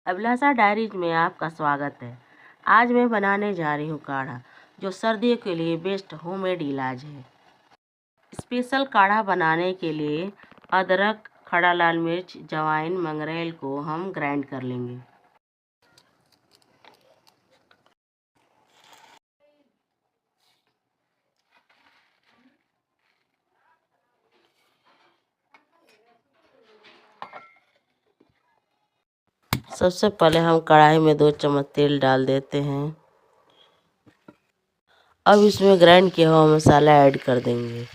अभिलाषा diaries में आपका स्वागत है। आज मैं बनाने जा रही हूँ काढ़ा, जो सर्दियों के लिए बेस्ट होममेड इलाज है। स्पेशल काढ़ा बनाने के लिए अदरक, खड़ा लाल मिर्च, अजवाइन, मंगरेल को हम ग्राइंड कर लेंगे। सबसे पहले हम कढ़ाई में 2 चम्मच तेल डाल देते हैं। अब इसमें ग्राइंड किया हुआ मसाला ऐड कर देंगे।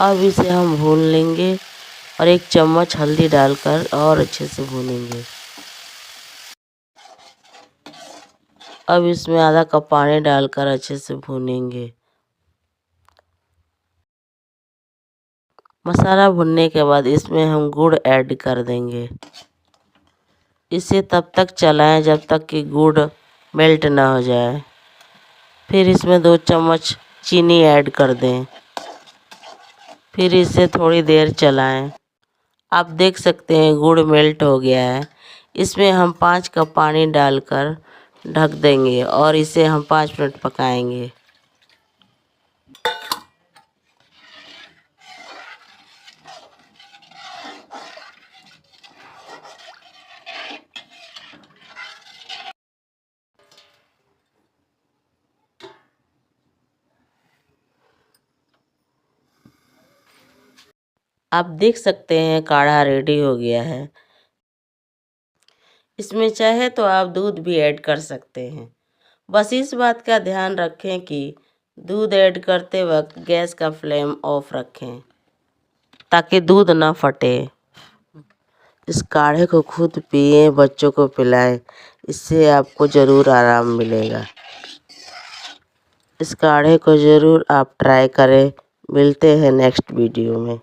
अब इसे हम भून लेंगे और 1 चम्मच हल्दी डालकर और अच्छे से भूनेंगे। अब इसमें आधा कप पानी डालकर अच्छे से भूनेंगे। मसाला भुनने के बाद इसमें हम गुड़ ऐड कर देंगे। इसे तब तक चलाएं जब तक कि गुड़ मेल्ट ना हो जाए। फिर इसमें 2 चम्मच चीनी ऐड कर दें। फिर इसे थोड़ी देर चलाएं। आप देख सकते हैं गुड़ मेल्ट हो गया है। इसमें हम 5 कप पानी डालकर ढक देंगे और इसे हम 5 मिनट पकाएंगे। आप देख सकते हैं काढ़ा रेडी हो गया है। इसमें चाहे तो आप दूध भी ऐड कर सकते हैं। बस इस बात का ध्यान रखें कि दूध ऐड करते वक्त गैस का फ्लेम ऑफ रखें ताकि दूध ना फटे। इस काढ़े को खुद पिए, बच्चों को पिलाएं, इससे आपको ज़रूर आराम मिलेगा। इस काढ़े को ज़रूर आप ट्राई करें। मिलते हैं नेक्स्ट वीडियो में।